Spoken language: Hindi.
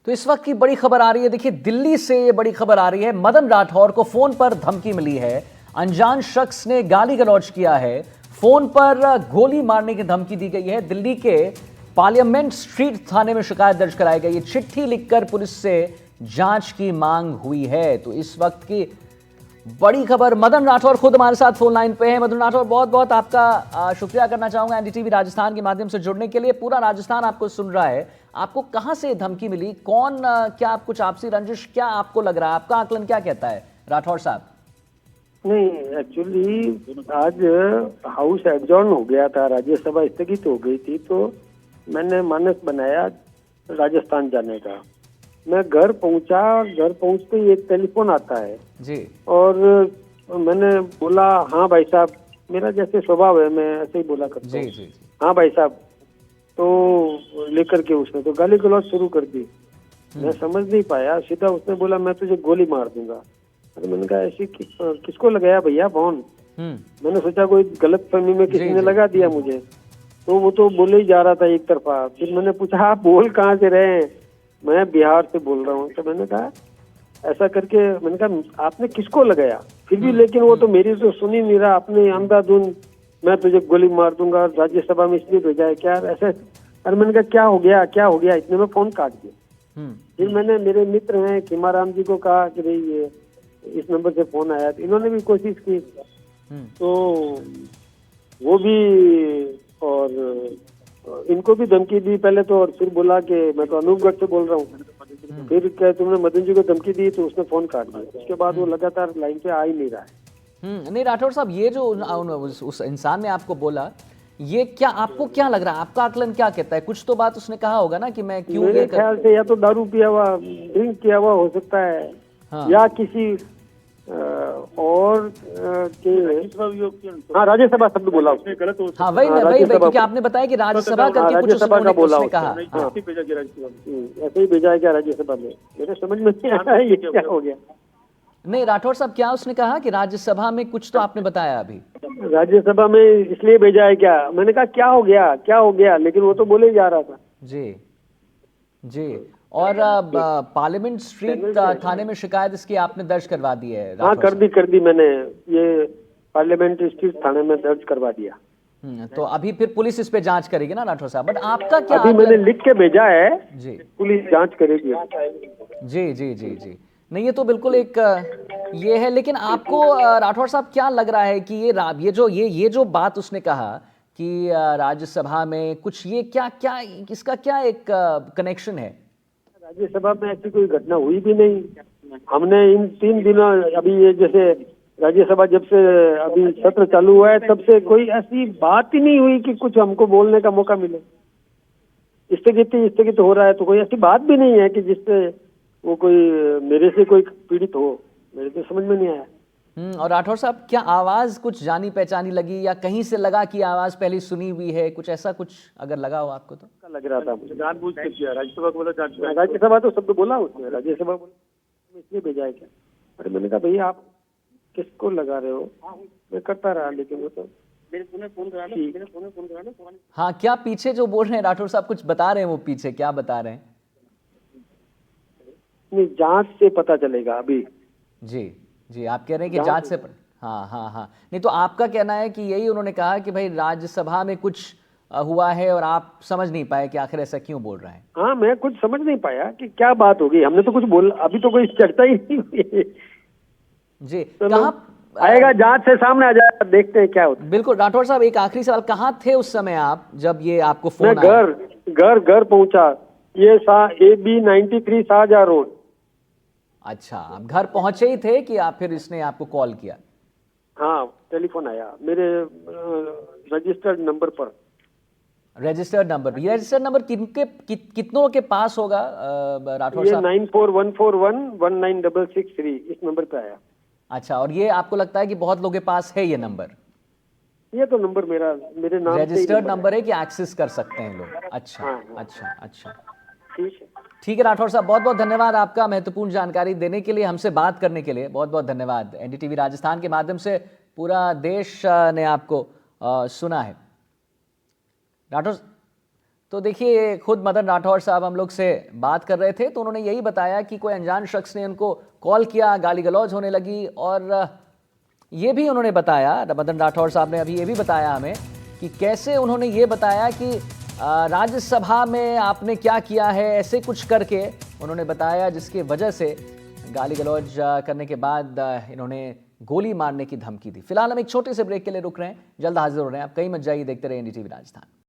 तो इस वक्त की बड़ी खबर आ रही है, देखिए दिल्ली से ये बड़ी खबर आ रही है। मदन राठौर को फोन पर धमकी मिली है, अनजान शख्स ने गाली गलौज किया है, फोन पर गोली मारने की धमकी दी गई है। दिल्ली के पार्लियामेंट स्ट्रीट थाने में शिकायत दर्ज कराई गई है, चिट्ठी लिखकर पुलिस से जांच की मांग हुई है। तो इस वक्त की बड़ी खबर, मदन राठौर खुद हमारे साथ फोन लाइन पे है। मदन राठौर, बहुत बहुत आपका शुक्रिया करना चाहूंगा एनडीटीवी राजस्थान के माध्यम से जुड़ने के लिए। पूरा राजस्थान आपको सुन रहा है, आपको कहां से धमकी मिली, कौन, क्या आप कुछ आपसी रंजिश, क्या आपको लग रहा है, आपका आकलन क्या कहता है राठौर साहब? नहीं, एक्चुअली आज हाउस एडजॉर्न हो गया था, राज्यसभा स्थगित हो गई थी, तो मैंने मानस बनाया राजस्थान जाने का। मैं घर पहुंचा, घर पहुंचते ही एक टेलीफोन आता है जी, और मैंने बोला हाँ भाई साहब, मेरा जैसे स्वभाव है मैं ऐसे ही बोला करता हूँ, जी। हाँ भाई साहब। तो लेकर के उसने तो गाली गलौज शुरू कर दी। मैं समझ नहीं पाया, सीधा उसने बोला मैं तुझे गोली मार दूंगा। अरे मैंने कहा ऐसी किसको लगाया भैया फोन? मैंने सोचा कोई गलत फहमी में किसी ने लगा दिया मुझे, तो वो तो बोले ही जा रहा था एक तरफा। फिर मैंने पूछा आप बोल कहाँ से रहे हैं? मैं बिहार से बोल रहा हूँ। तो मैंने कहा ऐसा करके, मैंने कहा आपने किसको लगाया? फिर भी लेकिन वो तो मेरी तो सुनी नहीं रहा, अपने अंधाधुंध मैं तुझे गोली मार दूंगा, राज्यसभा में इसलिए भेजा है क्या ऐसे? अरे मैंने कहा क्या हो गया, क्या हो गया? इतने में फोन काट दिया। फिर मैंने, मेरे मित्र हैं खीमाराम जी को कहा कि भाई ये इस नंबर से फोन आया, तो इन्होंने भी कोशिश की, तो वो भी, और इनको भी धमकी दी पहले तो, और फिर बोला कि मैं तो अनूपगढ़ से बोल रहा हूँ। फिर क्या तुमने मदन जी को धमकी दी, तो उसने फोन काट दिया। उसके बाद वो लगातार लाइन पे आ ही नहीं रहा है। नहीं राठौर साहब, ये जो उस इंसान ने आपको बोला, ये क्या आपको क्या लग रहा है, आपका आकलन क्या कहता है? कुछ तो बात उसने कहा होगा ना कि मैं क्यों, मेरे ख्याल से या तो दारू पिया हुआ, ड्रिंक किया हुआ हो सकता है, हाँ। या किसी और हाँ राज्यसभा शब्द बोला उसने, गलत हो। हाँ वही क्योंकि आपने बताया कि राज्यसभा करके कुछ राज्यसभा का बोला उसने कहा। ऐसे ही भेजा है क्या राज्यसभा में? मेरे समझ में नहीं आया ये क्या हो गया। नहीं राठौर साहब, क्या उसने कहा कि राज्यसभा में कुछ तो आपने बताया अभी? राज्यसभा में इसलिए भेजा है क्या? मैंने कहा क्या हो गया, क्या हो गया, लेकिन वो तो बोले ही जा रहा था। जी। और पार्लियामेंट स्ट्रीट थाने में शिकायत इसकी आपने दर्ज करवा दी है? हाँ कर दी मैंने, ये पार्लियामेंट स्ट्रीट थाने में दर्ज करवा दिया। तो अभी फिर पुलिस इस पे जांच करेगी ना राठौर साहब? बट आपका क्या अभी मैंने लिख के भेजा है जी, पुलिस जांच करेगी। जी। नहीं, ये तो बिल्कुल एक ये है, लेकिन आपको राठौर साहब क्या लग रहा है कि ये जो बात उसने कहा कि राज्यसभा में कुछ, ये क्या इसका क्या एक कनेक्शन है? राज्यसभा में ऐसी कोई घटना हुई भी नहीं। हमने इन 3 दिनों, अभी ये जैसे राज्यसभा जब से अभी सत्र चालू हुआ है, तब से कोई ऐसी बात ही नहीं हुई कि कुछ हमको बोलने का मौका मिले। स्थगित हो रहा है, तो कोई ऐसी बात भी नहीं है कि जिससे वो कोई मेरे से कोई पीड़ित हो। मेरे तो समझ में नहीं आया। और राठौर साहब, क्या आवाज कुछ जानी पहचानी लगी, या कहीं से लगा कि आवाज पहले सुनी हुई है, कुछ ऐसा कुछ अगर लगा हो आपको? तो लग रहा था मुझे जानबूझ के किया। राज्यसभा को बोला, राज्यसभा तो शब्द बोला उसने, राज्यसभा बोला इसलिए भेजा है क्या? अरे मैंने कहा भैया आप किसको लगा रहे हो? मैं करता रहा, लेकिन वो तो हाँ, क्या पीछे जो बोल रहे हैं राठौर साहब, कुछ बता रहे हैं वो पीछे, क्या बता रहे हैं? नहीं, जांच से पता चलेगा अभी। जी, आप कह रहे हैं कि जांच से हाँ। नहीं, तो आपका कहना है कि यही उन्होंने कहा कि भाई राज्यसभा में कुछ हुआ है और आप समझ नहीं पाए कि आखिर ऐसा क्यों बोल रहा है? हाँ, मैं कुछ समझ नहीं पाया कि क्या बात होगी। हमने तो कुछ बोल, अभी तो कोई चर्चा ही नहीं हुई। जी, कहाँ आएगा, जांच से सामने आ जाएगा, देखते हैं क्या होता है। बिल्कुल राठौर साहब, एक आखिरी सवाल, कहाँ थे उस समय आप जब ये आपको फोन आया? मैं घर पहुंचा, ये AB 93 शाहजहां रोड। अच्छा, आप घर पहुंचे ही थे कि आप फिर इसने आपको कॉल किया? हाँ, टेलीफोन आया मेरे रजिस्टर्ड नंबर पर। रजिस्टर्ड नंबर कितनों के पास होगा राठौर साहब? 9414119663 इस नंबर पे आया। अच्छा, और ये आपको लगता है कि बहुत लोगों के पास है ये नंबर? ये तो नंबर मेरे नाम से रजिस्टर्ड नंबर है कि एक्सेस कर सकते हैं लोग? अच्छा। ठीक है राठौर साहब, बहुत बहुत धन्यवाद आपका महत्वपूर्ण जानकारी देने के लिए, हमसे बात करने के लिए बहुत बहुत धन्यवाद। एनडीटीवी राजस्थान के माध्यम से पूरा देश ने आपको सुना है राठौर। तो देखिए, खुद मदन राठौर साहब हम लोग से बात कर रहे थे तो उन्होंने यही बताया कि कोई अनजान शख्स ने उनको कॉल किया, गाली गलौज होने लगी। और ये भी उन्होंने बताया, मदन राठौर साहब ने अभी ये भी बताया हमें कि कैसे उन्होंने ये बताया कि राज्यसभा में आपने क्या किया है, ऐसे कुछ करके उन्होंने बताया, जिसकी वजह से गाली गलौज करने के बाद इन्होंने गोली मारने की धमकी दी। फिलहाल हम एक छोटे से ब्रेक के लिए रुक रहे हैं, जल्द हाजिर हो रहे हैं। आप कहीं मत जाइए, देखते रहिए एनडीटीवी राजस्थान।